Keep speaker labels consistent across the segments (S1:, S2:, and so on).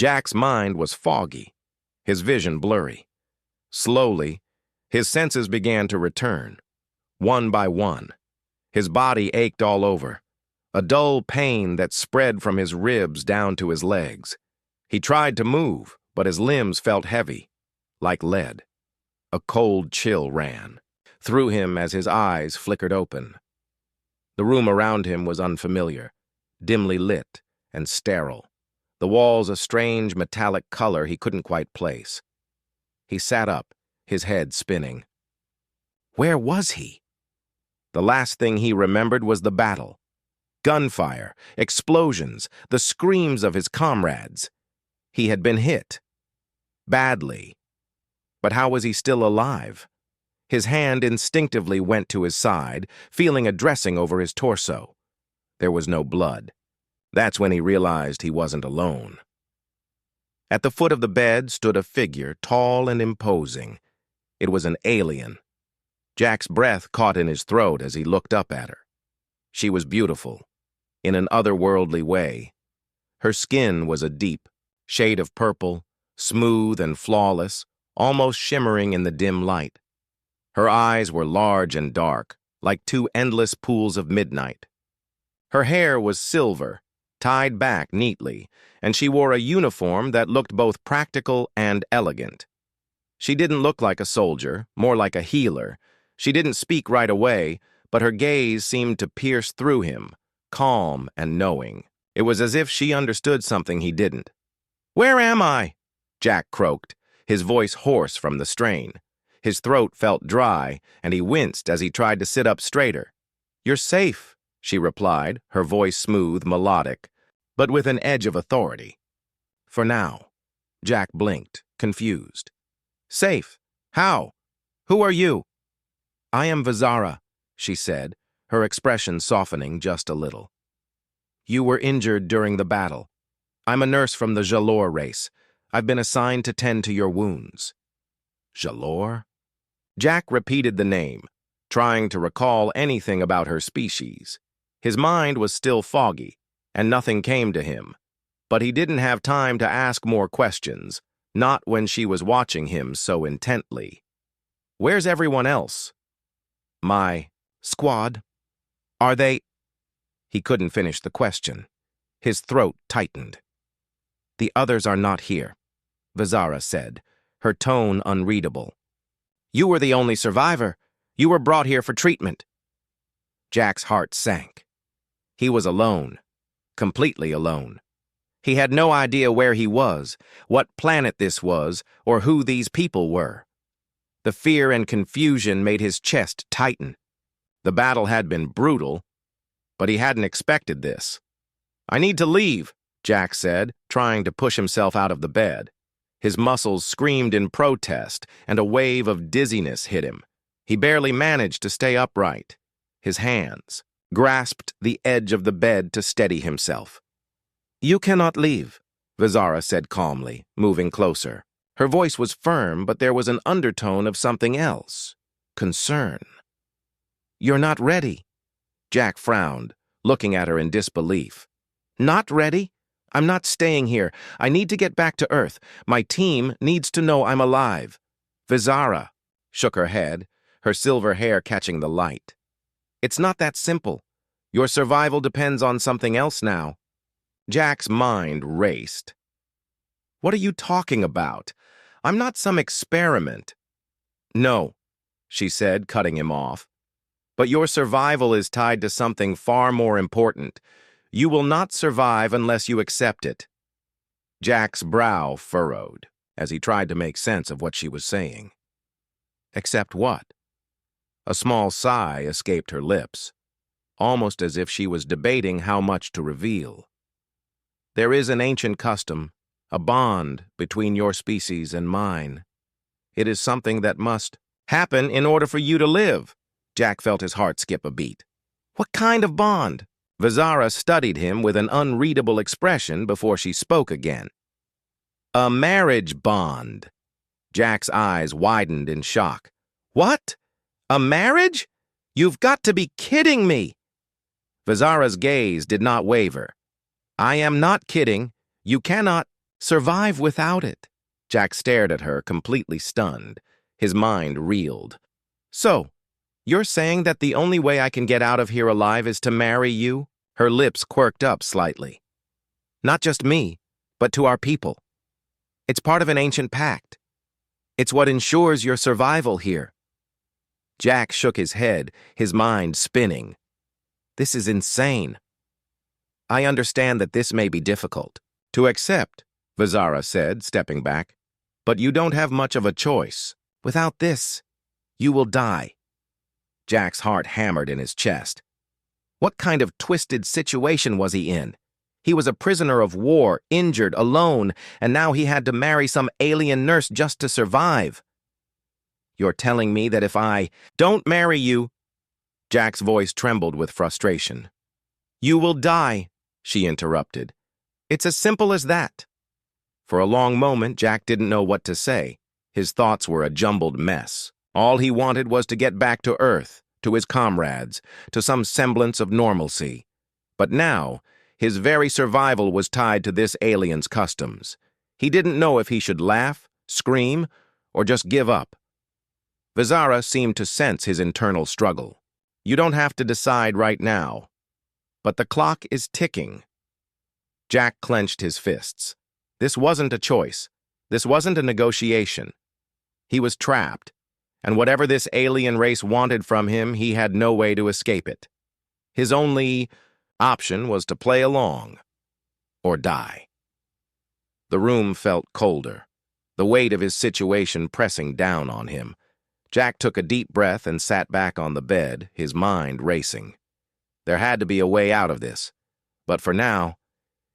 S1: Jack's mind was foggy, his vision blurry. Slowly, his senses began to return, one by one. His body ached all over, a dull pain that spread from his ribs down to his legs. He tried to move, but his limbs felt heavy, like lead. A cold chill ran through him as his eyes flickered open. The room around him was unfamiliar, dimly lit and sterile, the walls a strange metallic color he couldn't quite place. He sat up, his head spinning. Where was he? The last thing he remembered was the battle. Gunfire, explosions, the screams of his comrades. He had been hit. Badly. But how was he still alive? His hand instinctively went to his side, feeling a dressing over his torso. There was no blood. That's when he realized he wasn't alone. At the foot of the bed stood a figure, tall and imposing. It was an alien. Jack's breath caught in his throat as he looked up at her. She was beautiful, in an otherworldly way. Her skin was a deep shade of purple, smooth and flawless, almost shimmering in the dim light. Her eyes were large and dark, like two endless pools of midnight. Her hair was silver, tied back neatly, and she wore a uniform that looked both practical and elegant. She didn't look like a soldier, more like a healer. She didn't speak right away, but her gaze seemed to pierce through him, calm and knowing. It was as if she understood something he didn't. "Where am I?" Jack croaked, his voice hoarse from the strain. His throat felt dry, and he winced as he tried to sit up straighter. "You're safe," she replied, her voice smooth, melodic, but with an edge of authority. "For now." Jack blinked, confused. "Safe? How? Who are you?" "I am Vizara," she said, her expression softening just a little. "You were injured during the battle. I'm a nurse from the Jalor race. I've been assigned to tend to your wounds." Jalor? Jack repeated the name, trying to recall anything about her species. His mind was still foggy, and nothing came to him. But he didn't have time to ask more questions, not when she was watching him so intently. "Where's everyone else?" "My squad. Are they—" He couldn't finish the question. His throat tightened. "The others are not here," Vizara said, her tone unreadable. "You were the only survivor. You were brought here for treatment." Jack's heart sank. He was alone, completely alone. He had no idea where he was, what planet this was, or who these people were. The fear and confusion made his chest tighten. The battle had been brutal, but he hadn't expected this. "I need to leave," Jack said, trying to push himself out of the bed. His muscles screamed in protest, and a wave of dizziness hit him. He barely managed to stay upright. His hands grasped the edge of the bed to steady himself. "You cannot leave," Vizara said calmly, moving closer. Her voice was firm, but there was an undertone of something else. Concern. "You're not ready." Jack frowned, looking at her in disbelief. "Not ready? I'm not staying here. I need to get back to Earth. My team needs to know I'm alive." Vizara shook her head, her silver hair catching the light. "It's not that simple. Your survival depends on something else now." Jack's mind raced. "What are you talking about? I'm not some experiment." "No," she said, cutting him off. "But your survival is tied to something far more important. You will not survive unless you accept it." Jack's brow furrowed as he tried to make sense of what she was saying. "Accept what?" A small sigh escaped her lips, almost as if she was debating how much to reveal. "There is an ancient custom, a bond between your species and mine. It is something that must happen in order for you to live." Jack felt his heart skip a beat. "What kind of bond?" Vizara studied him with an unreadable expression before she spoke again. "A marriage bond." Jack's eyes widened in shock. "What? A marriage? You've got to be kidding me!" Vizara's gaze did not waver. "I am not kidding. You cannot—" Survive without it. Jack stared at her, completely stunned. His mind reeled. So, you're saying that the only way I can get out of here alive is to marry you? Her lips quirked up slightly. Not just me, but to our people. It's part of an ancient pact. It's what ensures your survival here. Jack shook his head, his mind spinning. This is insane. I understand that this may be difficult to accept, Vizara said, stepping back. But you don't have much of a choice. Without this, you will die. Jack's heart hammered in his chest. What kind of twisted situation was he in? He was a prisoner of war, injured, alone, and now he had to marry some alien nurse just to survive. You're telling me that if I don't marry you, Jack's voice trembled with frustration. You will die, she interrupted. It's as simple as that. For a long moment, Jack didn't know what to say. His thoughts were a jumbled mess. All he wanted was to get back to Earth, to his comrades, to some semblance of normalcy. But now, his very survival was tied to this alien's customs. He didn't know if he should laugh, scream, or just give up. Vizara seemed to sense his internal struggle. You don't have to decide right now. But the clock is ticking. Jack clenched his fists. This wasn't a choice. This wasn't a negotiation. He was trapped, and whatever this alien race wanted from him, he had no way to escape it. His only option was to play along, or die. The room felt colder, the weight of his situation pressing down on him. Jack took a deep breath and sat back on the bed, his mind racing. There had to be a way out of this, but for now,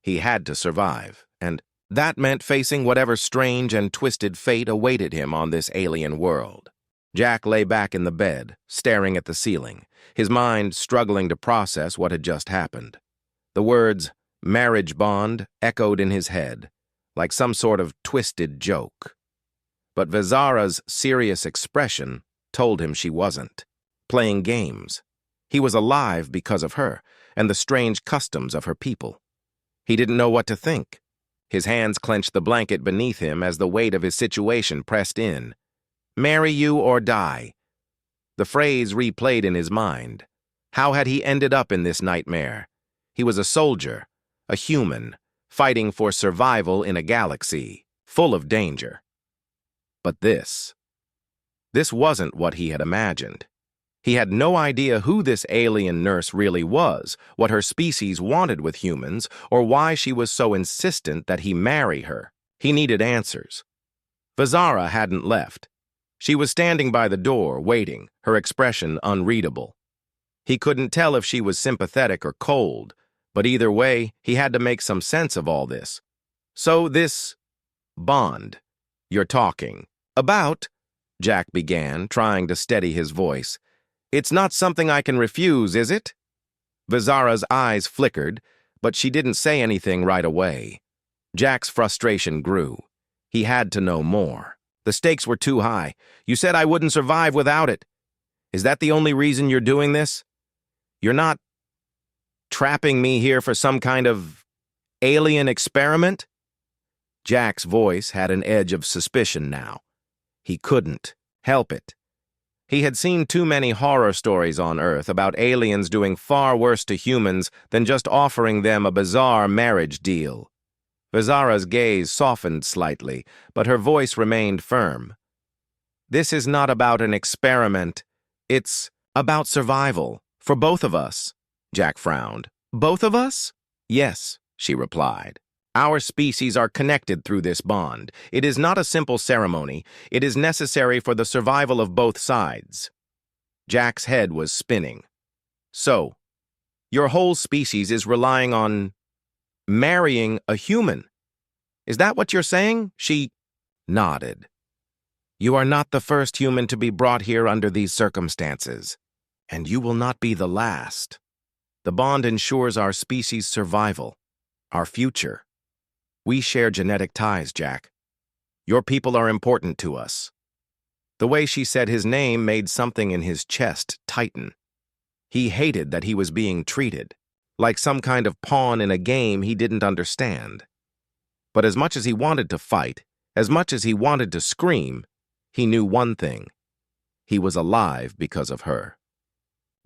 S1: he had to survive, and that meant facing whatever strange and twisted fate awaited him on this alien world. Jack lay back in the bed, staring at the ceiling, his mind struggling to process what had just happened. The words, marriage bond, echoed in his head, like some sort of twisted joke. But Vizara's serious expression told him she wasn't playing games. He was alive because of her and the strange customs of her people. He didn't know what to think. His hands clenched the blanket beneath him as the weight of his situation pressed in. Marry you or die. The phrase replayed in his mind. How had he ended up in this nightmare? He was a soldier, a human, fighting for survival in a galaxy, full of danger. But this wasn't what he had imagined. He had no idea who this alien nurse really was, what her species wanted with humans, or why she was so insistent that he marry her. He needed answers. Vizara hadn't left. She was standing by the door, waiting, her expression unreadable. He couldn't tell if she was sympathetic or cold, but either way, he had to make some sense of all this. So this bond you're talking about, Jack began, trying to steady his voice. It's not something I can refuse, is it? Vizara's eyes flickered, but she didn't say anything right away. Jack's frustration grew. He had to know more. The stakes were too high. You said I wouldn't survive without it. Is that the only reason you're doing this? You're not trapping me here for some kind of alien experiment? Jack's voice had an edge of suspicion now. He couldn't help it. He had seen too many horror stories on Earth about aliens doing far worse to humans than just offering them a bizarre marriage deal. Vizara's gaze softened slightly, but her voice remained firm. This is not about an experiment. It's about survival, for both of us. Jack frowned. Both of us? Yes, she replied. Our species are connected through this bond. It is not a simple ceremony. It is necessary for the survival of both sides. Jack's head was spinning. So, your whole species is relying on marrying a human. Is that what you're saying? She nodded. You are not the first human to be brought here under these circumstances, and you will not be the last. The bond ensures our species' survival, our future. We share genetic ties, Jack. Your people are important to us. The way she said his name made something in his chest tighten. He hated that he was being treated like some kind of pawn in a game he didn't understand. But as much as he wanted to fight, as much as he wanted to scream, he knew one thing. He was alive because of her.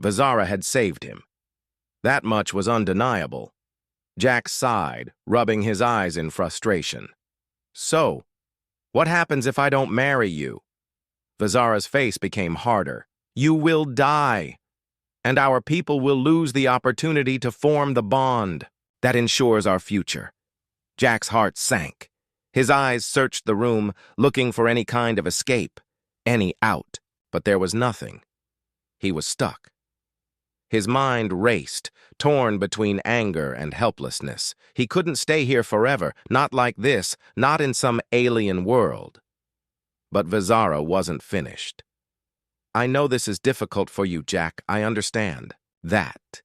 S1: Vizara had saved him. That much was undeniable. Jack sighed, rubbing his eyes in frustration. So, what happens if I don't marry you? Vizara's face became harder. You will die, and our people will lose the opportunity to form the bond that ensures our future. Jack's heart sank. His eyes searched the room, looking for any kind of escape, any out, but there was nothing. He was stuck. His mind raced, torn between anger and helplessness. He couldn't stay here forever, not like this, not in some alien world. But Vizara wasn't finished. I know this is difficult for you, Jack. I understand that.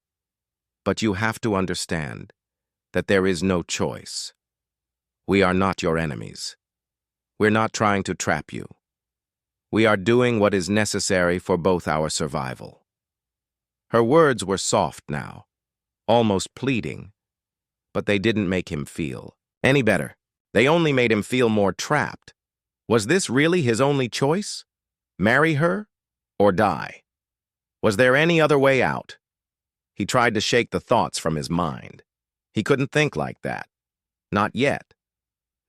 S1: But you have to understand that there is no choice. We are not your enemies. We're not trying to trap you. We are doing what is necessary for both our survival. Her words were soft now, almost pleading, but they didn't make him feel any better. They only made him feel more trapped. Was this really his only choice? Marry her or die? Was there any other way out? He tried to shake the thoughts from his mind. He couldn't think like that. Not yet.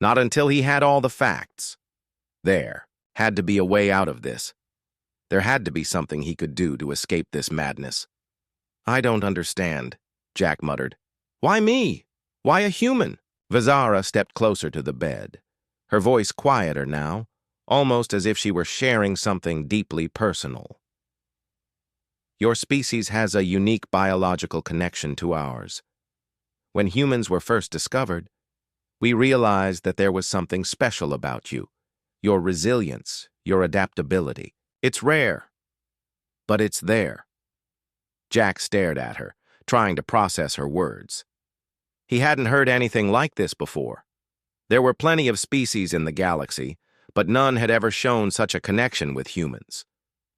S1: Not until he had all the facts. There had to be a way out of this. There had to be something he could do to escape this madness. I don't understand, Jack muttered. Why me? Why a human? Vizara stepped closer to the bed, her voice quieter now, almost as if she were sharing something deeply personal. Your species has a unique biological connection to ours. When humans were first discovered, we realized that there was something special about you, your resilience, your adaptability. It's rare, but it's there. Jack stared at her, trying to process her words. He hadn't heard anything like this before. There were plenty of species in the galaxy, but none had ever shown such a connection with humans.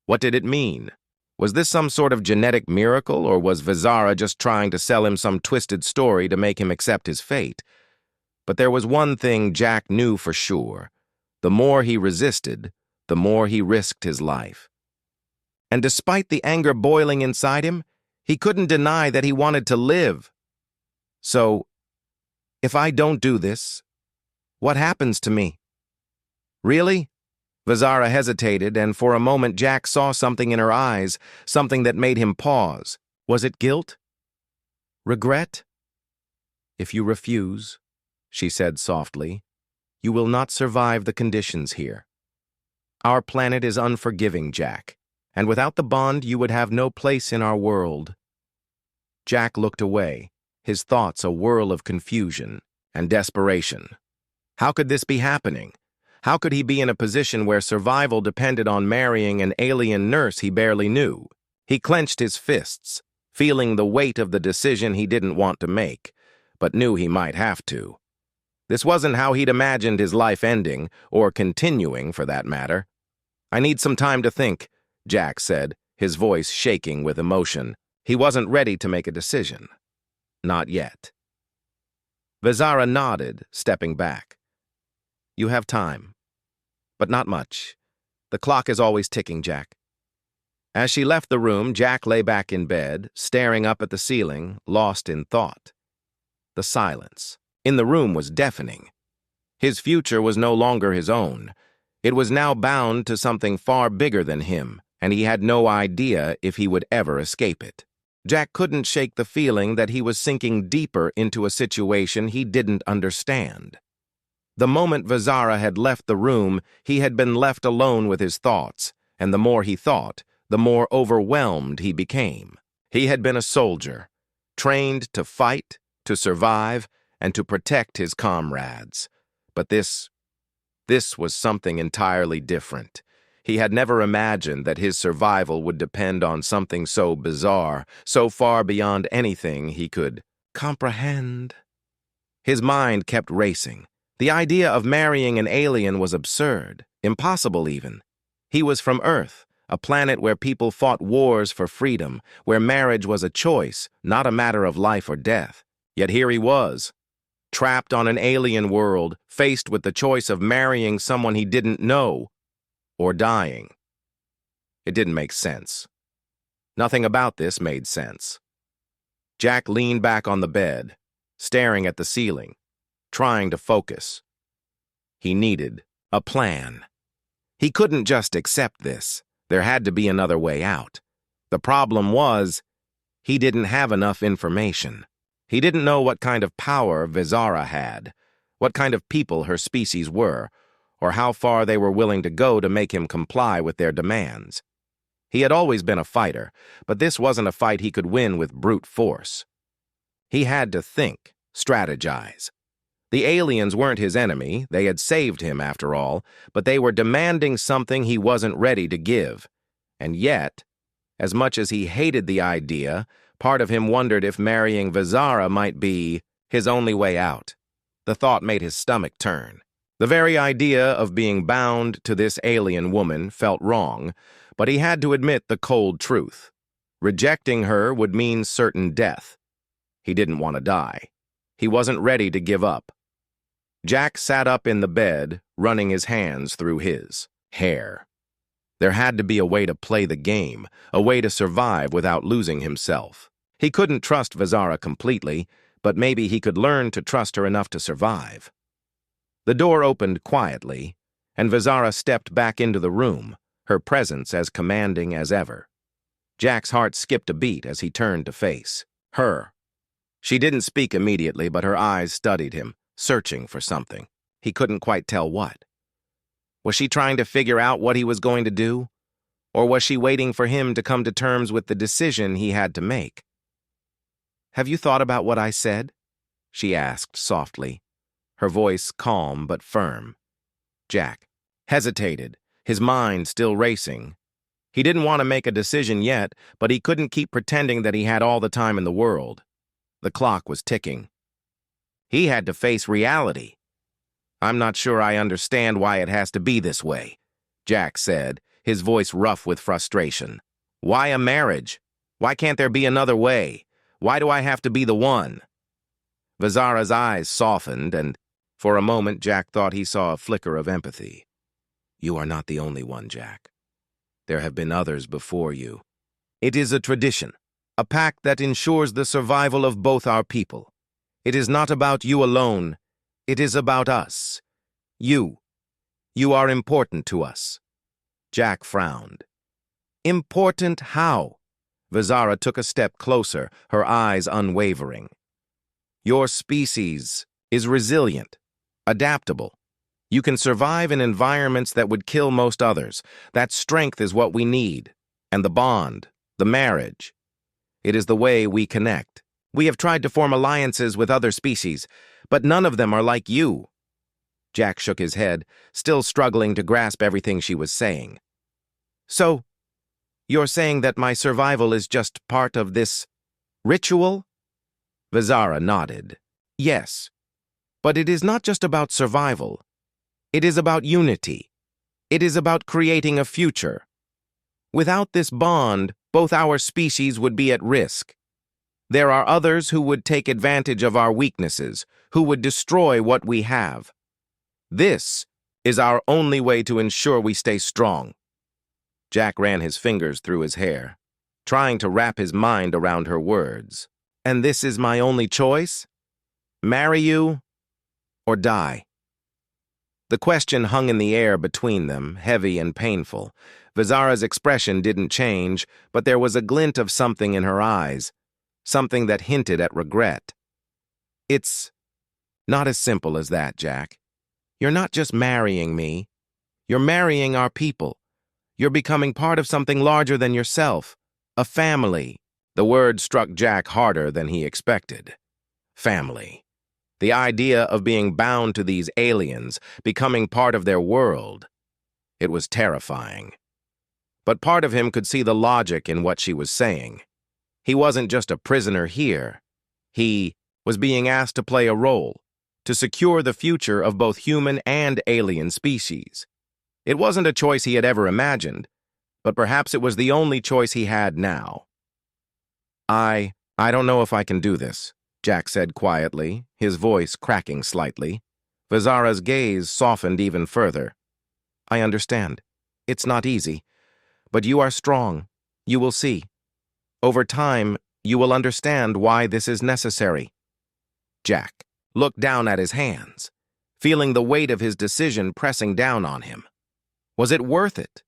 S1: What did it mean? Was this some sort of genetic miracle, or was Vizara just trying to sell him some twisted story to make him accept his fate? But there was one thing Jack knew for sure. The more he resisted, the more he risked his life. And despite the anger boiling inside him, he couldn't deny that he wanted to live. So, if I don't do this, what happens to me? Really? Vizara hesitated, and for a moment Jack saw something in her eyes, something that made him pause. Was it guilt? Regret? If you refuse, she said softly, you will not survive the conditions here. Our planet is unforgiving, Jack, and without the bond you would have no place in our world. Jack looked away, his thoughts a whirl of confusion and desperation. How could this be happening? How could he be in a position where survival depended on marrying an alien nurse he barely knew? He clenched his fists, feeling the weight of the decision he didn't want to make, but knew he might have to. This wasn't how he'd imagined his life ending, or continuing for that matter. I need some time to think, Jack said, his voice shaking with emotion. He wasn't ready to make a decision. Not yet. Vizara nodded, stepping back. You have time. But not much. The clock is always ticking, Jack. As she left the room, Jack lay back in bed, staring up at the ceiling, lost in thought. The silence in the room was deafening. His future was no longer his own. It was now bound to something far bigger than him, and he had no idea if he would ever escape it. Jack couldn't shake the feeling that he was sinking deeper into a situation he didn't understand. The moment Vizara had left the room, he had been left alone with his thoughts, and the more he thought, the more overwhelmed he became. He had been a soldier, trained to fight, to survive, and to protect his comrades. But this was something entirely different. He had never imagined that his survival would depend on something so bizarre, so far beyond anything he could comprehend. His mind kept racing. The idea of marrying an alien was absurd, impossible even. He was from Earth, a planet where people fought wars for freedom, where marriage was a choice, not a matter of life or death. Yet here he was, trapped on an alien world, faced with the choice of marrying someone he didn't know or dying. It didn't make sense. Nothing about this made sense. Jack leaned back on the bed, staring at the ceiling, trying to focus. He needed a plan. He couldn't just accept this. There had to be another way out. The problem was, he didn't have enough information. He didn't know what kind of power Vizara had, what kind of people her species were, or how far they were willing to go to make him comply with their demands. He had always been a fighter, but this wasn't a fight he could win with brute force. He had to think, strategize. The aliens weren't his enemy, they had saved him after all, but they were demanding something he wasn't ready to give. And yet, as much as he hated the idea, part of him wondered if marrying Vizara might be his only way out. The thought made his stomach turn. The very idea of being bound to this alien woman felt wrong, but he had to admit the cold truth. Rejecting her would mean certain death. He didn't want to die. He wasn't ready to give up. Jack sat up in the bed, running his hands through his hair. There had to be a way to play the game, a way to survive without losing himself. He couldn't trust Vizara completely, but maybe he could learn to trust her enough to survive. The door opened quietly, and Vizara stepped back into the room, her presence as commanding as ever. Jack's heart skipped a beat as he turned to face her. She didn't speak immediately, but her eyes studied him, searching for something. He couldn't quite tell what. Was she trying to figure out what he was going to do? Or was she waiting for him to come to terms with the decision he had to make? "Have you thought about what I said?" she asked softly, her voice calm but firm. Jack hesitated, his mind still racing. He didn't want to make a decision yet, but he couldn't keep pretending that he had all the time in the world. The clock was ticking. He had to face reality. "I'm not sure I understand why it has to be this way," Jack said, his voice rough with frustration. "Why a marriage? Why can't there be another way? Why do I have to be the one?" Vizara's eyes softened, and for a moment Jack thought he saw a flicker of empathy. "You are not the only one, Jack. There have been others before you. It is a tradition, a pact that ensures the survival of both our people. It is not about you alone. It is about us. You. You are important to us." Jack frowned. "Important how?" Vizara took a step closer, her eyes unwavering. "Your species is resilient, adaptable. You can survive in environments that would kill most others. That strength is what we need. And the bond, the marriage. It is the way we connect. We have tried to form alliances with other species, but none of them are like you." Jack shook his head, still struggling to grasp everything she was saying. "So, you're saying that my survival is just part of this ritual?" Vizara nodded. "Yes, but it is not just about survival. It is about unity. It is about creating a future. Without this bond, both our species would be at risk. There are others who would take advantage of our weaknesses, who would destroy what we have. This is our only way to ensure we stay strong." Jack ran his fingers through his hair, trying to wrap his mind around her words. "And this is my only choice? Marry you or die?" The question hung in the air between them, heavy and painful. Vizara's expression didn't change, but there was a glint of something in her eyes, something that hinted at regret. "It's not as simple as that, Jack. You're not just marrying me. You're marrying our people. You're becoming part of something larger than yourself. A family." The word struck Jack harder than he expected. Family. The idea of being bound to these aliens, becoming part of their world. It was terrifying. But part of him could see the logic in what she was saying. He wasn't just a prisoner here. He was being asked to play a role, to secure the future of both human and alien species. It wasn't a choice he had ever imagined, but perhaps it was the only choice he had now. I don't know if I can do this," Jack said quietly, his voice cracking slightly. Vizara's gaze softened even further. I understand. It's not easy. But you are strong. You will see. Over time, you will understand why this is necessary. Jack looked down at his hands, feeling the weight of his decision pressing down on him. Was it worth it?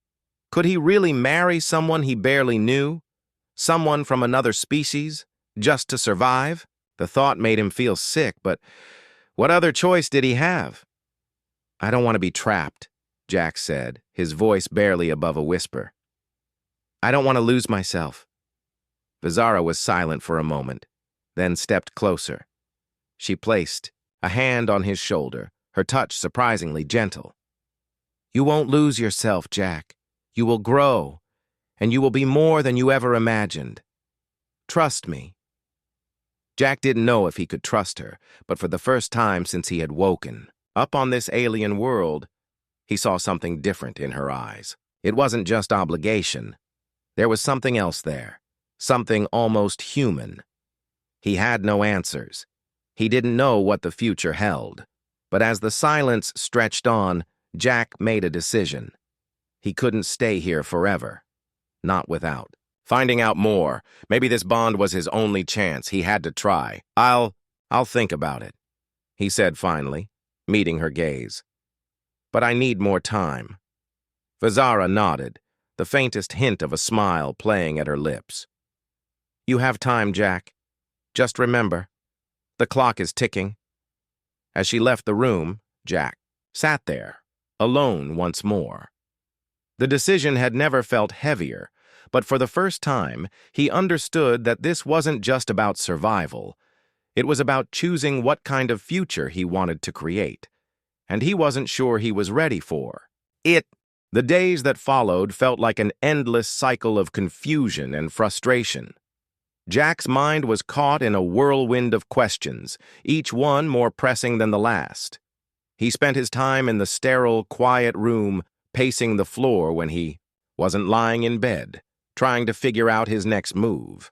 S1: Could he really marry someone he barely knew? Someone from another species, just to survive? The thought made him feel sick, but what other choice did he have? I don't want to be trapped, Jack said, his voice barely above a whisper. I don't want to lose myself. Vizara was silent for a moment, then stepped closer. She placed a hand on his shoulder, her touch surprisingly gentle. You won't lose yourself, Jack. You will grow, and you will be more than you ever imagined. Trust me. Jack didn't know if he could trust her, but for the first time since he had woken up on this alien world, he saw something different in her eyes. It wasn't just obligation. There was something else there, something almost human. He had no answers. He didn't know what the future held. But as the silence stretched on, Jack made a decision. He couldn't stay here forever. Not without finding out more. Maybe this bond was his only chance. He had to try. I'll think about it, he said finally, meeting her gaze. But I need more time. Vizara nodded, the faintest hint of a smile playing at her lips. You have time, Jack. Just remember, the clock is ticking. As she left the room, Jack sat there, alone once more. The decision had never felt heavier, but for the first time, he understood that this wasn't just about survival. It was about choosing what kind of future he wanted to create, and he wasn't sure he was ready for it. The days that followed felt like an endless cycle of confusion and frustration. Jack's mind was caught in a whirlwind of questions, each one more pressing than the last. He spent his time in the sterile, quiet room, pacing the floor when he wasn't lying in bed, trying to figure out his next move.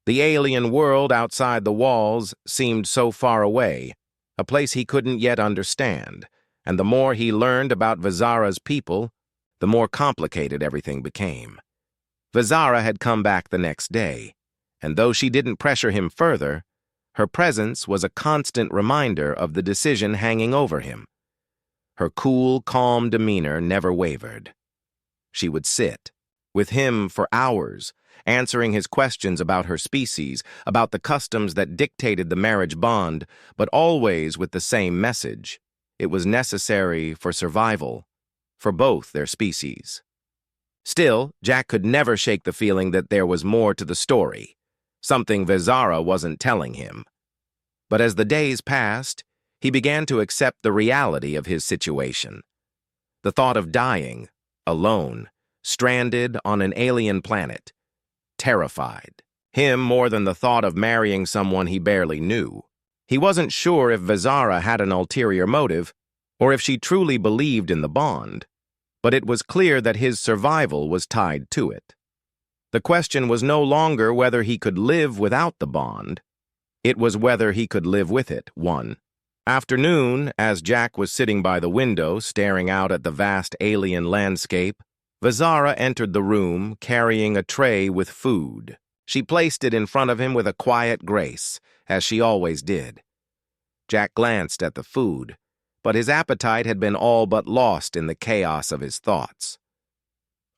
S1: The alien world outside the walls seemed so far away, a place he couldn't yet understand, and the more he learned about Vizara's people, the more complicated everything became. Vizara had come back the next day, and though she didn't pressure him further, her presence was a constant reminder of the decision hanging over him. Her cool, calm demeanor never wavered. She would sit with him for hours, answering his questions about her species, about the customs that dictated the marriage bond, but always with the same message. It was necessary for survival, for both their species. Still, Jack could never shake the feeling that there was more to the story, something Vizara wasn't telling him. But as the days passed, he began to accept the reality of his situation. The thought of dying, alone, stranded on an alien planet, terrified him more than the thought of marrying someone he barely knew. He wasn't sure if Vizara had an ulterior motive, or if she truly believed in the bond, but it was clear that his survival was tied to it. The question was no longer whether he could live without the bond. It was whether he could live with it. One afternoon, as Jack was sitting by the window staring out at the vast alien landscape, Vizara entered the room carrying a tray with food. She placed it in front of him with a quiet grace, as she always did. Jack glanced at the food, but his appetite had been all but lost in the chaos of his thoughts.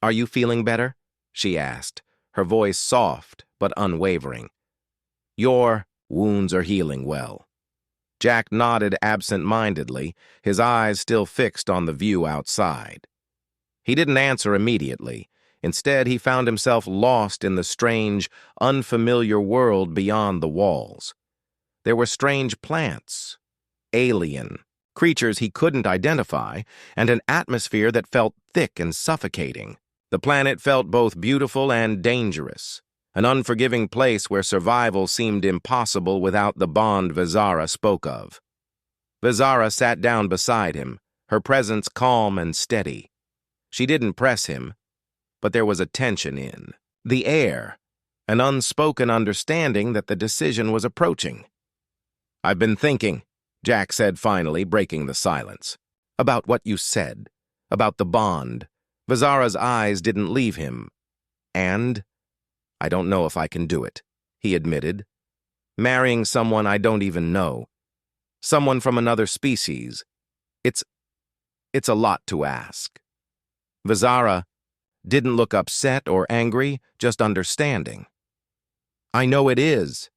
S1: "Are you feeling better?" she asked, her voice soft but unwavering. "Your wounds are healing well." Jack nodded absent-mindedly, his eyes still fixed on the view outside. He didn't answer immediately. Instead, he found himself lost in the strange, unfamiliar world beyond the walls. There were strange plants, alien, creatures he couldn't identify, and an atmosphere that felt thick and suffocating. The planet felt both beautiful and dangerous, an unforgiving place where survival seemed impossible without the bond Vizara spoke of. Vizara sat down beside him, her presence calm and steady. She didn't press him, but there was a tension in the air, an unspoken understanding that the decision was approaching. I've been thinking, Jack said finally, breaking the silence. About what you said. About the bond. Vizara's eyes didn't leave him. And? I don't know if I can do it, he admitted. Marrying someone I don't even know. Someone from another species. It's a lot to ask. Vizara didn't look upset or angry, just understanding. I know it is.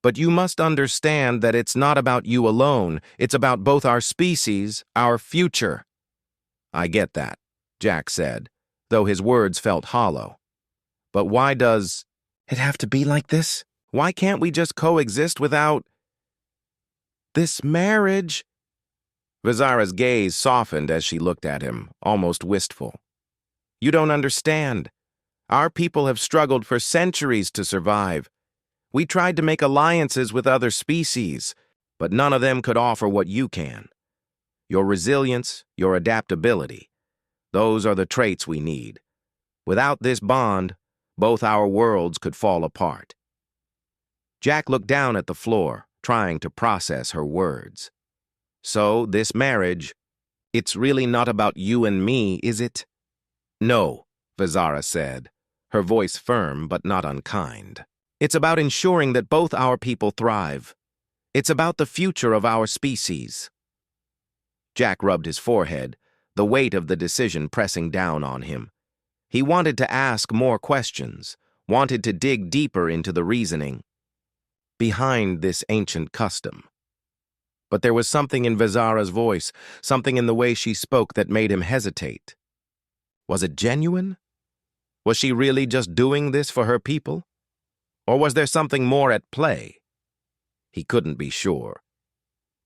S1: But you must understand that it's not about you alone. It's about both our species, our future. I get that, Jack said, though his words felt hollow. But why does it have to be like this? Why can't we just coexist without this marriage? Vizara's gaze softened as she looked at him, almost wistful. You don't understand. Our people have struggled for centuries to survive. We tried to make alliances with other species, but none of them could offer what you can. Your resilience, your adaptability, those are the traits we need. Without this bond, both our worlds could fall apart. Jack looked down at the floor, trying to process her words. So, this marriage, it's really not about you and me, is it? No, Vizara said, her voice firm but not unkind. It's about ensuring that both our people thrive. It's about the future of our species. Jack rubbed his forehead, the weight of the decision pressing down on him. He wanted to ask more questions, wanted to dig deeper into the reasoning behind this ancient custom. But there was something in Vizara's voice, something in the way she spoke that made him hesitate. Was it genuine? Was she really just doing this for her people? Or was there something more at play? He couldn't be sure.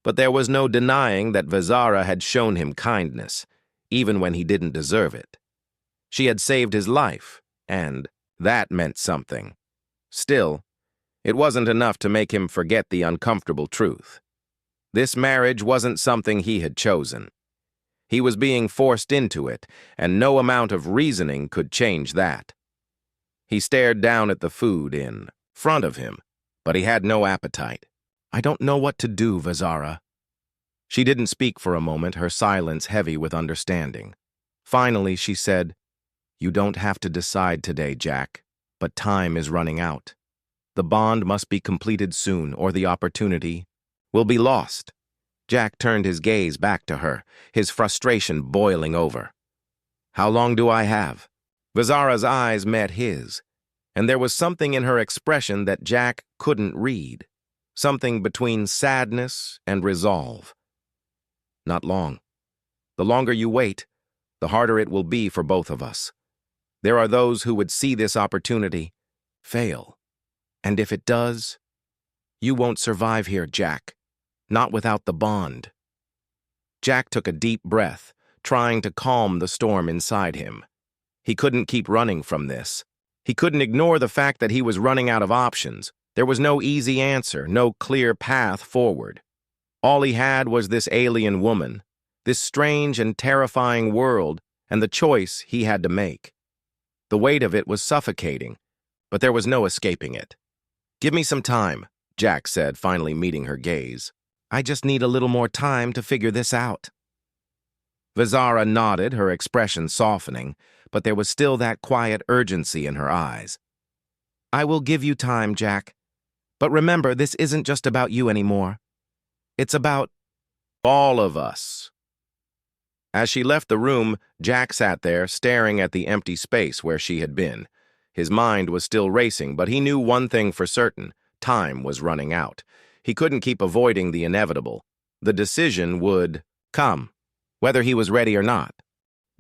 S1: But there was no denying that Vizara had shown him kindness, even when he didn't deserve it. She had saved his life, and that meant something. Still, it wasn't enough to make him forget the uncomfortable truth. This marriage wasn't something he had chosen. He was being forced into it, and no amount of reasoning could change that. He stared down at the food in front of him, but he had no appetite. I don't know what to do, Vizara. She didn't speak for a moment, her silence heavy with understanding. Finally, she said, You don't have to decide today, Jack, but time is running out. The bond must be completed soon, or the opportunity will be lost. Jack turned his gaze back to her, his frustration boiling over. How long do I have? Vizara's eyes met his, and there was something in her expression that Jack couldn't read, something between sadness and resolve. Not long. The longer you wait, the harder it will be for both of us. There are those who would see this opportunity fail. And if it does, you won't survive here, Jack. Not without the bond. Jack took a deep breath, trying to calm the storm inside him. He couldn't keep running from this. He couldn't ignore the fact that he was running out of options. There was no easy answer, no clear path forward. All he had was this alien woman, this strange and terrifying world, and the choice he had to make. The weight of it was suffocating, but there was no escaping it. Give me some time, Jack said, finally meeting her gaze. I just need a little more time to figure this out. Vizara nodded, her expression softening, but there was still that quiet urgency in her eyes. I will give you time, Jack. But remember, this isn't just about you anymore. It's about all of us. As she left the room, Jack sat there, staring at the empty space where she had been. His mind was still racing, but he knew one thing for certain. Time was running out. He couldn't keep avoiding the inevitable. The decision would come, whether he was ready or not.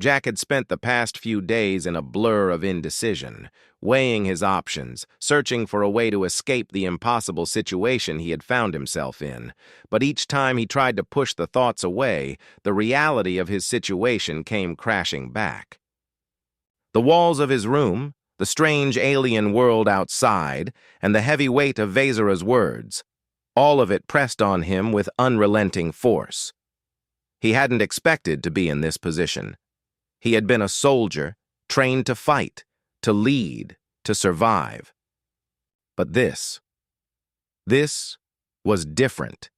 S1: Jack had spent the past few days in a blur of indecision, weighing his options, searching for a way to escape the impossible situation he had found himself in. But each time he tried to push the thoughts away, the reality of his situation came crashing back. The walls of his room, the strange alien world outside, and the heavy weight of Vizara's words, all of it pressed on him with unrelenting force. He hadn't expected to be in this position. He had been a soldier, trained to fight, to lead, to survive. But this was different.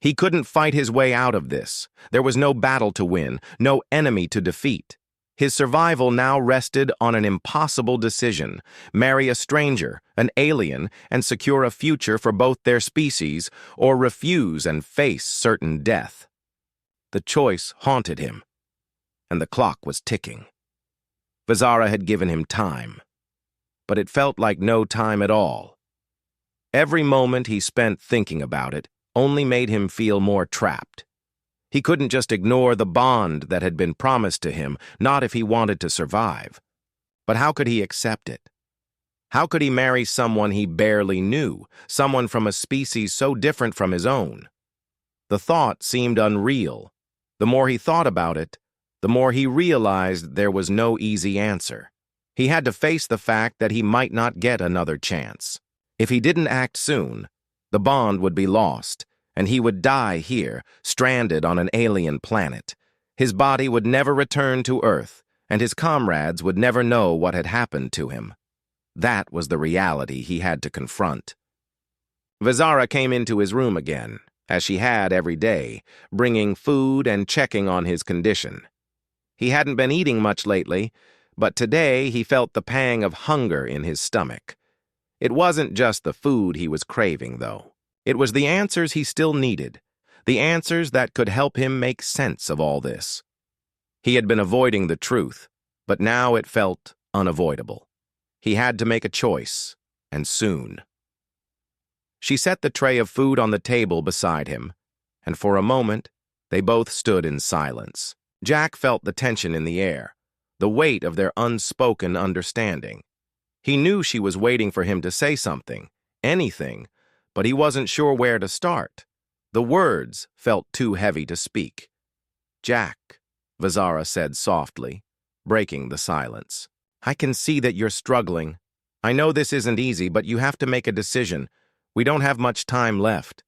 S1: He couldn't fight his way out of this. There was no battle to win, no enemy to defeat. His survival now rested on an impossible decision: marry a stranger, an alien, and secure a future for both their species, or refuse and face certain death. The choice haunted him, and the clock was ticking. Vizara had given him time, but it felt like no time at all. Every moment he spent thinking about it only made him feel more trapped. He couldn't just ignore the bond that had been promised to him, not if he wanted to survive. But how could he accept it? How could he marry someone he barely knew, someone from a species so different from his own? The thought seemed unreal. The more he thought about it, the more he realized there was no easy answer. He had to face the fact that he might not get another chance. If he didn't act soon, the bond would be lost, and he would die here, stranded on an alien planet. His body would never return to Earth, and his comrades would never know what had happened to him. That was the reality he had to confront. Vizara came into his room again, as she had every day, bringing food and checking on his condition. He hadn't been eating much lately, but today he felt the pang of hunger in his stomach. It wasn't just the food he was craving, though. It was the answers he still needed, the answers that could help him make sense of all this. He had been avoiding the truth, but now it felt unavoidable. He had to make a choice, and soon. She set the tray of food on the table beside him, and for a moment, they both stood in silence. Jack felt the tension in the air, the weight of their unspoken understanding. He knew she was waiting for him to say something, anything, but he wasn't sure where to start. The words felt too heavy to speak. "Jack," Vizara said softly, breaking the silence. "I can see that you're struggling. I know this isn't easy, but you have to make a decision. We don't have much time left."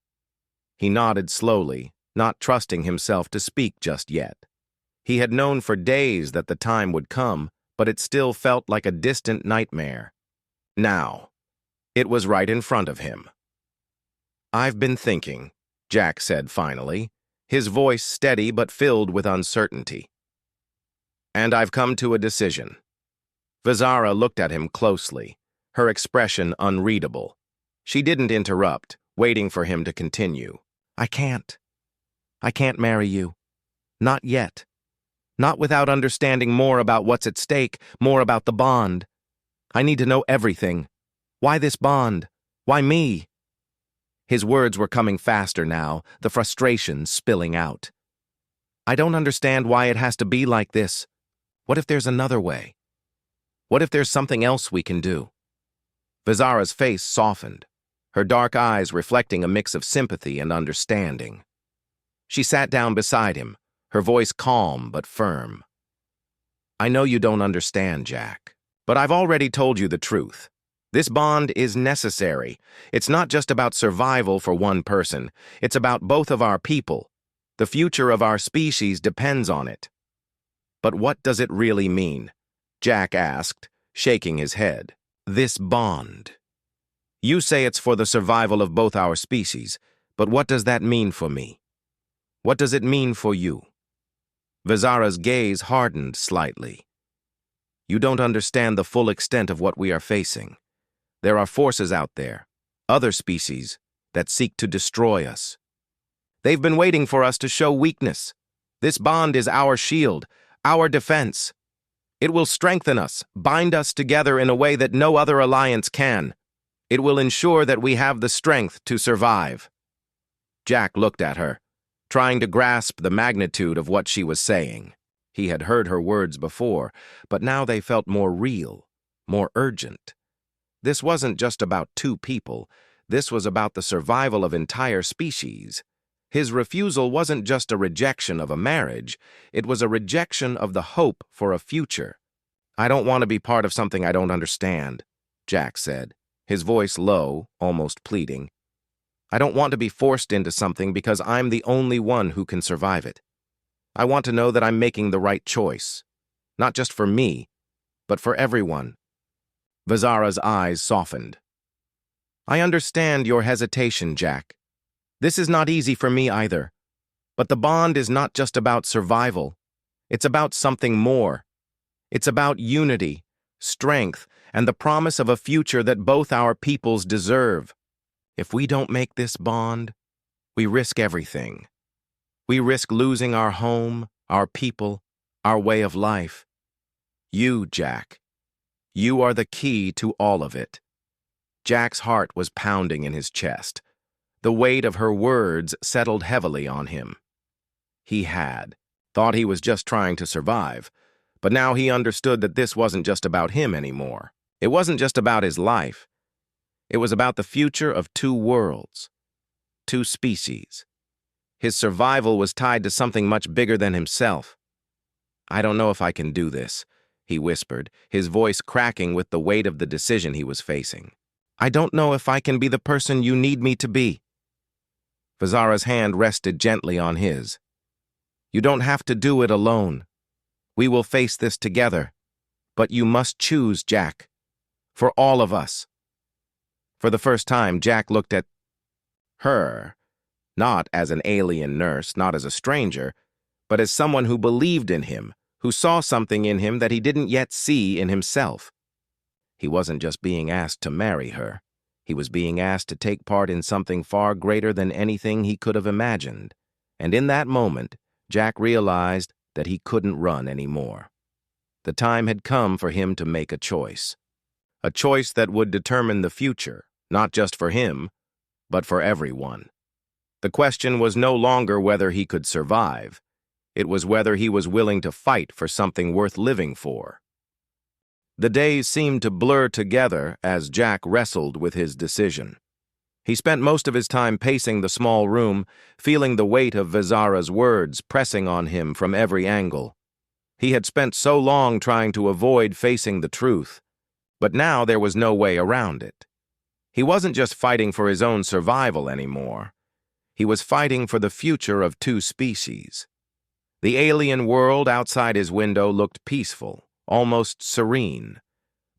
S1: He nodded slowly, not trusting himself to speak just yet. He had known for days that the time would come, but it still felt like a distant nightmare. Now, it was right in front of him. "I've been thinking," Jack said finally, his voice steady but filled with uncertainty. "And I've come to a decision." Vizara looked at him closely, her expression unreadable. She didn't interrupt, waiting for him to continue. I can't marry you. Not yet. Not without understanding more about what's at stake, more about the bond. I need to know everything. Why this bond? Why me?" His words were coming faster now, the frustration spilling out. "I don't understand why it has to be like this. What if there's another way? What if there's something else we can do?" Vizara's face softened, her dark eyes reflecting a mix of sympathy and understanding. She sat down beside him, her voice calm but firm. "I know you don't understand, Jack, but I've already told you the truth. This bond is necessary. It's not just about survival for one person. It's about both of our people. The future of our species depends on it." "But what does it really mean?" Jack asked, shaking his head. "This bond. You say it's for the survival of both our species, but what does that mean for me? What does it mean for you?" Vizara's gaze hardened slightly. "You don't understand the full extent of what we are facing. There are forces out there, other species, that seek to destroy us. They've been waiting for us to show weakness. This bond is our shield, our defense. It will strengthen us, bind us together in a way that no other alliance can. It will ensure that we have the strength to survive." Jack looked at her, trying to grasp the magnitude of what she was saying. He had heard her words before, but now they felt more real, more urgent. This wasn't just about two people. This was about the survival of entire species. His refusal wasn't just a rejection of a marriage. It was a rejection of the hope for a future. "I don't want to be part of something I don't understand," Jack said, his voice low, almost pleading. "I don't want to be forced into something because I'm the only one who can survive it. I want to know that I'm making the right choice, not just for me, but for everyone." Vizara's eyes softened. "I understand your hesitation, Jack. This is not easy for me either. But the bond is not just about survival. It's about something more. It's about unity, strength, and the promise of a future that both our peoples deserve. If we don't make this bond, we risk everything. We risk losing our home, our people, our way of life. You, Jack, you are the key to all of it. Jack's heart was pounding in his chest. The weight of her words settled heavily on him. He had thought he was just trying to survive, but now he understood that this wasn't just about him anymore. It wasn't just about his life. It was about the future of two worlds, two species. His survival was tied to something much bigger than himself. "I don't know if I can do this," he whispered, his voice cracking with the weight of the decision he was facing. "I don't know if I can be the person you need me to be." Vizara's hand rested gently on his. "You don't have to do it alone. We will face this together. But you must choose, Jack. For all of us." For the first time, Jack looked at her, not as an alien nurse, not as a stranger, but as someone who believed in him, who saw something in him that he didn't yet see in himself. He wasn't just being asked to marry her. He was being asked to take part in something far greater than anything he could have imagined. And in that moment, Jack realized that he couldn't run anymore. The time had come for him to make a choice that would determine the future, not just for him, but for everyone. The question was no longer whether he could survive. It was whether he was willing to fight for something worth living for. The days seemed to blur together as Jack wrestled with his decision. He spent most of his time pacing the small room, feeling the weight of Vizara's words pressing on him from every angle. He had spent so long trying to avoid facing the truth, but now there was no way around it. He wasn't just fighting for his own survival anymore. He was fighting for the future of two species. The alien world outside his window looked peaceful, almost serene,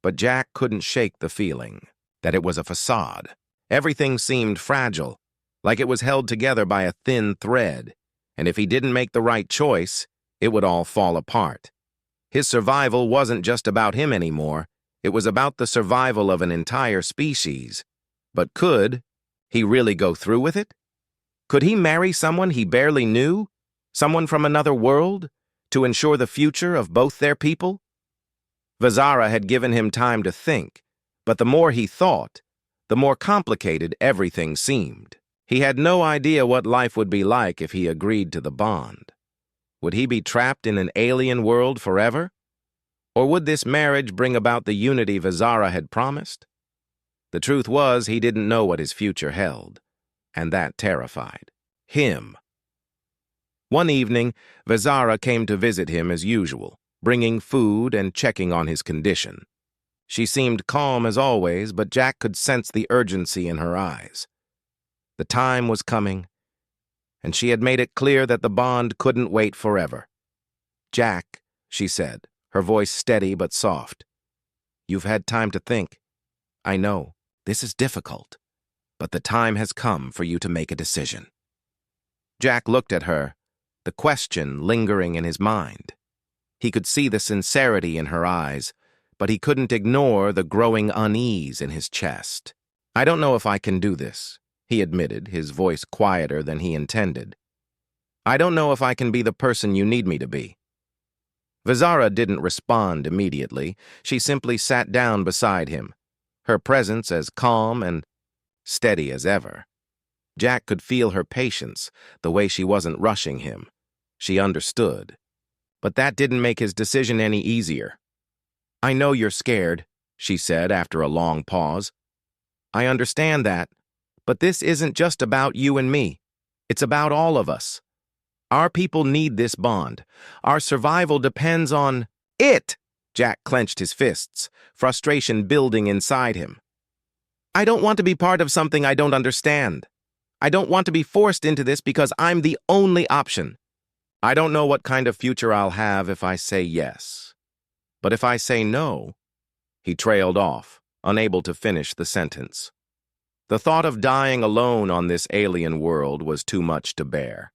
S1: but Jack couldn't shake the feeling that it was a facade. Everything seemed fragile, like it was held together by a thin thread, and if he didn't make the right choice, it would all fall apart. His survival wasn't just about him anymore. It was about the survival of an entire species. But could he really go through with it? Could he marry someone he barely knew, someone from another world, to ensure the future of both their people? Vizara had given him time to think, but the more he thought, the more complicated everything seemed. He had no idea what life would be like if he agreed to the bond. Would he be trapped in an alien world forever? Or would this marriage bring about the unity Vizara had promised? The truth was, he didn't know what his future held, and that terrified him. One evening, Vizara came to visit him as usual, bringing food and checking on his condition. She seemed calm as always, but Jack could sense the urgency in her eyes. The time was coming, and she had made it clear that the bond couldn't wait forever. "Jack," she said, her voice steady but soft, "you've had time to think. I know, this is difficult, but the time has come for you to make a decision." Jack looked at her, the question lingering in his mind. He could see the sincerity in her eyes, but he couldn't ignore the growing unease in his chest. "I don't know if I can do this," he admitted, his voice quieter than he intended. "I don't know if I can be the person you need me to be." Vizara didn't respond immediately. She simply sat down beside him, her presence as calm and steady as ever. Jack could feel her patience, the way she wasn't rushing him. She understood. But that didn't make his decision any easier. "I know you're scared," she said after a long pause. "I understand that, but this isn't just about you and me. It's about all of us. Our people need this bond. Our survival depends on it." Jack clenched his fists, frustration building inside him. "I don't want to be part of something I don't understand. I don't want to be forced into this because I'm the only option. I don't know what kind of future I'll have if I say yes. But if I say no," he trailed off, unable to finish the sentence. The thought of dying alone on this alien world was too much to bear.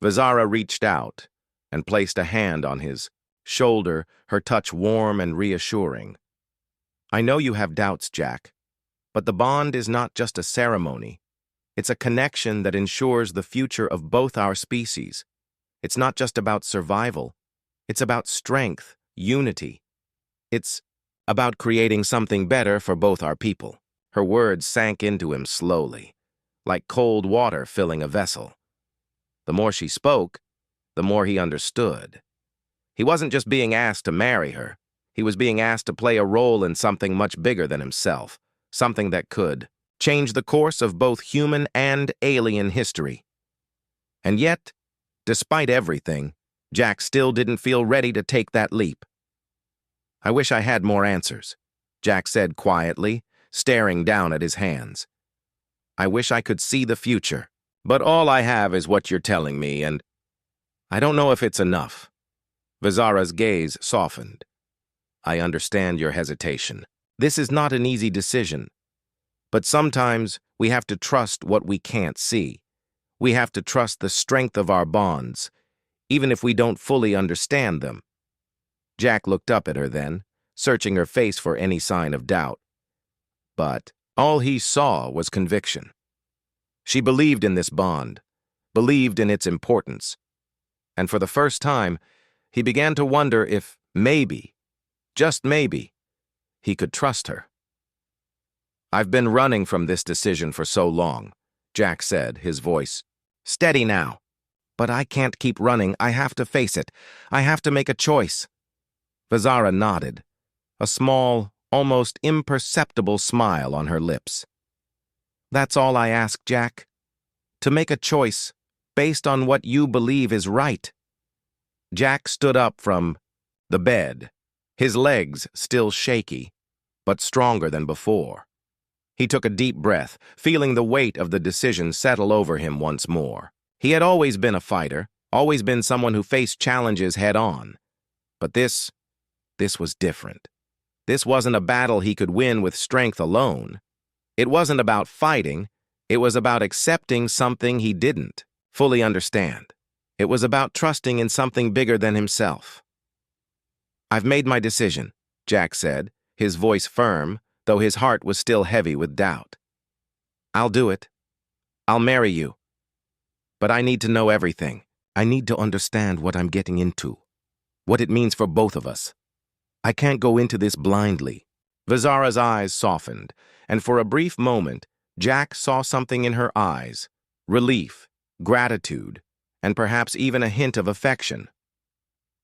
S1: Vizara reached out and placed a hand on his shoulder, her touch warm and reassuring. I know you have doubts, Jack, but the bond is not just a ceremony. It's a connection that ensures the future of both our species. It's not just about survival. It's about strength, unity. It's about creating something better for both our people. Her words sank into him slowly, like cold water filling a vessel. The more she spoke, the more he understood. He wasn't just being asked to marry her. He was being asked to play a role in something much bigger than himself, something that could change the course of both human and alien history. And yet, despite everything, Jack still didn't feel ready to take that leap. I wish I had more answers, Jack said quietly, staring down at his hands. I wish I could see the future, but all I have is what you're telling me, and I don't know if it's enough. Vizara's gaze softened. I understand your hesitation. This is not an easy decision, but sometimes we have to trust what we can't see. We have to trust the strength of our bonds, even if we don't fully understand them. Jack looked up at her then, searching her face for any sign of doubt. But all he saw was conviction. She believed in this bond, believed in its importance. And for the first time, he began to wonder if maybe, just maybe, he could trust her. I've been running from this decision for so long, Jack said, his voice steady now. But I can't keep running. I have to face it. I have to make a choice. Vizara nodded, a small, almost imperceptible smile on her lips. That's all I ask, Jack. To make a choice based on what you believe is right. Jack stood up from the bed, his legs still shaky, but stronger than before. He took a deep breath, feeling the weight of the decision settle over him once more. He had always been a fighter, always been someone who faced challenges head-on. But this was different. This wasn't a battle he could win with strength alone. It wasn't about fighting. It was about accepting something he didn't fully understand. It was about trusting in something bigger than himself. I've made my decision, Jack said, his voice firm, though his heart was still heavy with doubt. I'll do it. I'll marry you. But I need to know everything. I need to understand what I'm getting into, what it means for both of us. I can't go into this blindly. Vizara's eyes softened, and for a brief moment, Jack saw something in her eyes, relief, gratitude, and perhaps even a hint of affection.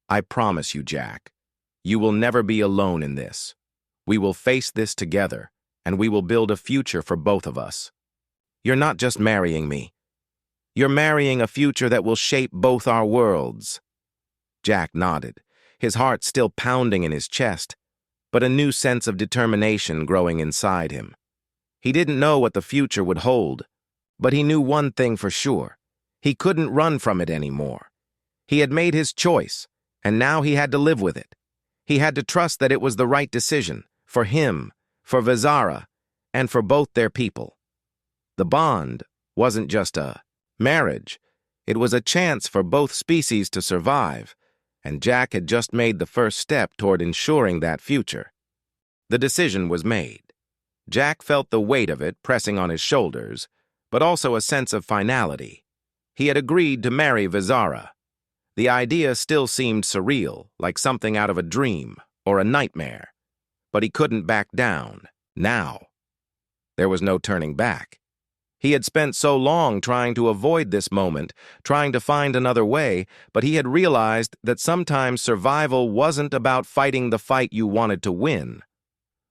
S1: I promise you, Jack, you will never be alone in this. We will face this together, and we will build a future for both of us. You're not just marrying me. You're marrying a future that will shape both our worlds. Jack nodded, his heart still pounding in his chest, but a new sense of determination growing inside him. He didn't know what the future would hold, but he knew one thing for sure. He couldn't run from it anymore. He had made his choice, and now he had to live with it. He had to trust that it was the right decision, for him, for Vizara, and for both their people. The bond wasn't just a marriage. It was a chance for both species to survive, and Jack had just made the first step toward ensuring that future. The decision was made. Jack felt the weight of it pressing on his shoulders, but also a sense of finality. He had agreed to marry Vizara. The idea still seemed surreal, like something out of a dream or a nightmare. But he couldn't back down, now. There was no turning back. He had spent so long trying to avoid this moment, trying to find another way, but he had realized that sometimes survival wasn't about fighting the fight you wanted to win.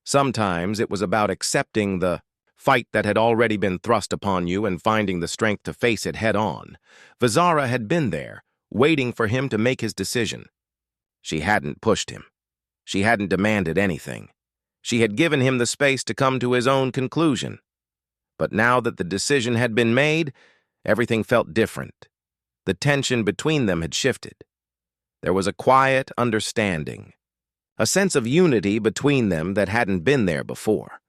S1: Sometimes it was about accepting the fight that had already been thrust upon you and finding the strength to face it head-on. Vizara had been there, waiting for him to make his decision. She hadn't pushed him. She hadn't demanded anything. She had given him the space to come to his own conclusion. But now that the decision had been made, everything felt different. The tension between them had shifted. There was a quiet understanding, a sense of unity between them that hadn't been there before.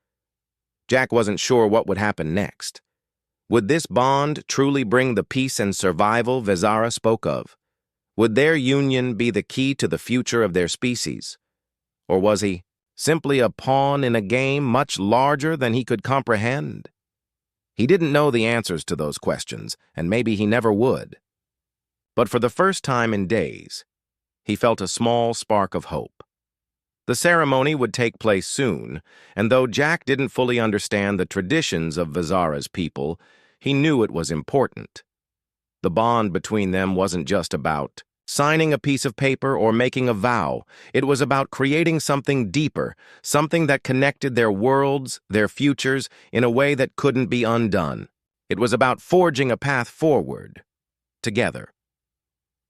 S1: Jack wasn't sure what would happen next. Would this bond truly bring the peace and survival Vizara spoke of? Would their union be the key to the future of their species? Or was he simply a pawn in a game much larger than he could comprehend? He didn't know the answers to those questions, and maybe he never would. But for the first time in days, he felt a small spark of hope. The ceremony would take place soon, and though Jack didn't fully understand the traditions of Vizara's people, he knew it was important. The bond between them wasn't just about signing a piece of paper or making a vow. It was about creating something deeper, something that connected their worlds, their futures, in a way that couldn't be undone. It was about forging a path forward, together.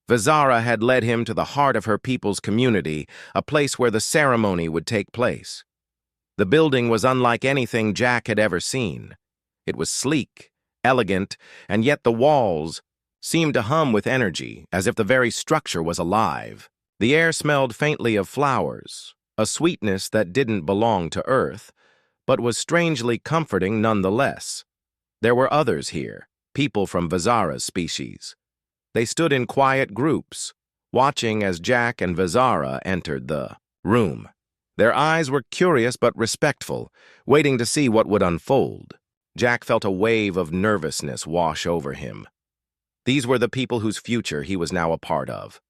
S1: Vizara had led him to the heart of her people's community, a place where the ceremony would take place. The building was unlike anything Jack had ever seen. It was sleek, elegant, and yet the walls seemed to hum with energy, as if the very structure was alive. The air smelled faintly of flowers, a sweetness that didn't belong to Earth, but was strangely comforting nonetheless. There were others here, people from Vizara's species. They stood in quiet groups, watching as Jack and Vizara entered the room. Their eyes were curious but respectful, waiting to see what would unfold. Jack felt a wave of nervousness wash over him. These were the people whose future he was now a part of.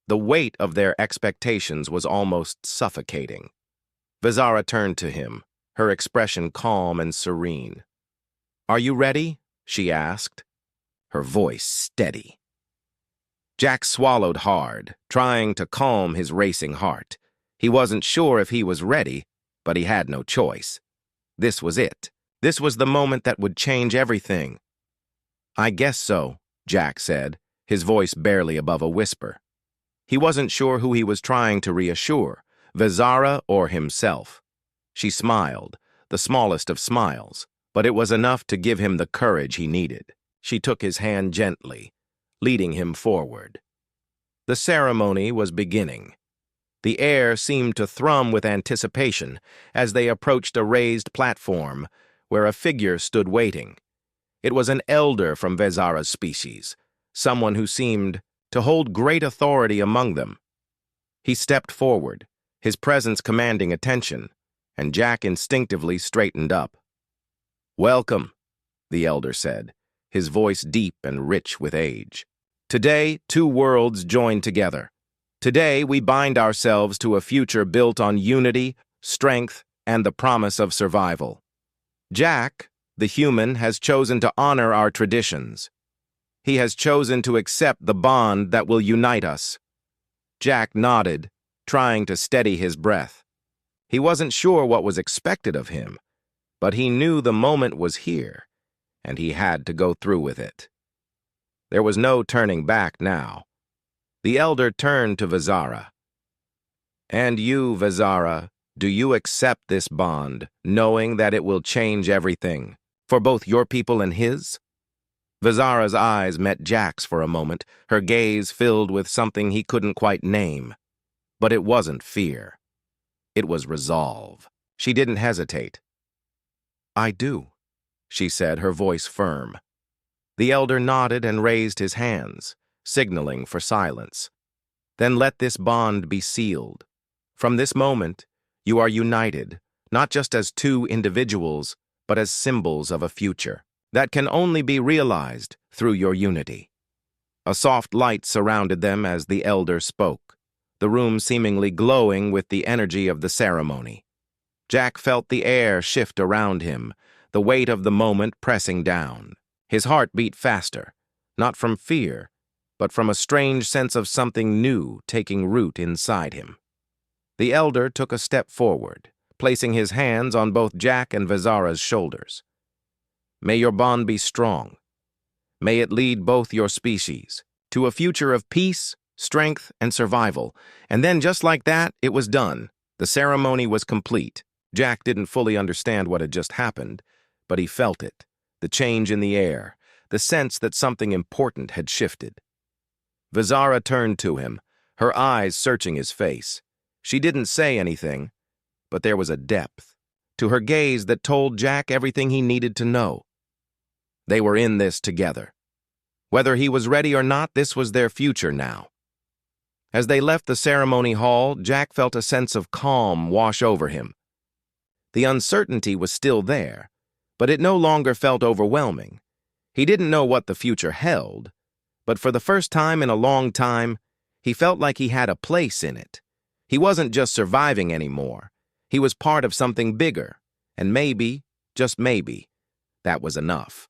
S1: The weight of their expectations was almost suffocating. Vizara turned to him, her expression calm and serene. "Are you ready?" she asked, her voice steady. Jack swallowed hard, trying to calm his racing heart. He wasn't sure if he was ready, but he had no choice. This was it. This was the moment that would change everything. "I guess so," Jack said, his voice barely above a whisper. He wasn't sure who he was trying to reassure, Vizara or himself. She smiled, the smallest of smiles, but it was enough to give him the courage he needed. She took his hand gently, leading him forward. The ceremony was beginning. The air seemed to thrum with anticipation as they approached a raised platform where a figure stood waiting. It was an elder from Vizara's species, someone who seemed to hold great authority among them. He stepped forward, his presence commanding attention, and Jack instinctively straightened up. "Welcome," the elder said, his voice deep and rich with age. "Today, two worlds join together. Today, we bind ourselves to a future built on unity, strength, and the promise of survival. Jack, the human, has chosen to honor our traditions. He has chosen to accept the bond that will unite us." Jack nodded, trying to steady his breath. He wasn't sure what was expected of him, but he knew the moment was here, and he had to go through with it. There was no turning back now. The elder turned to Vizara. "And you, Vizara, do you accept this bond, knowing that it will change everything, for both your people and his?" Vizara's eyes met Jack's for a moment, her gaze filled with something he couldn't quite name. But it wasn't fear. It was resolve. She didn't hesitate. "I do," she said, her voice firm. The elder nodded and raised his hands, signaling for silence. "Then let this bond be sealed. From this moment, you are united, not just as two individuals, but as symbols of a future that can only be realized through your unity." A soft light surrounded them as the elder spoke, the room seemingly glowing with the energy of the ceremony. Jack felt the air shift around him, the weight of the moment pressing down. His heart beat faster, not from fear, but from a strange sense of something new taking root inside him. The elder took a step forward, placing his hands on both Jack and Vizara's shoulders. "May your bond be strong. May it lead both your species to a future of peace, strength, and survival." And then, just like that, it was done. The ceremony was complete. Jack didn't fully understand what had just happened, but he felt it. The change in the air, the sense that something important had shifted. Vizara turned to him, her eyes searching his face. She didn't say anything, but there was a depth to her gaze that told Jack everything he needed to know. They were in this together. Whether he was ready or not, this was their future now. As they left the ceremony hall, Jack felt a sense of calm wash over him. The uncertainty was still there, but it no longer felt overwhelming. He didn't know what the future held, but for the first time in a long time, he felt like he had a place in it. He wasn't just surviving anymore. He was part of something bigger, and maybe, just maybe, that was enough.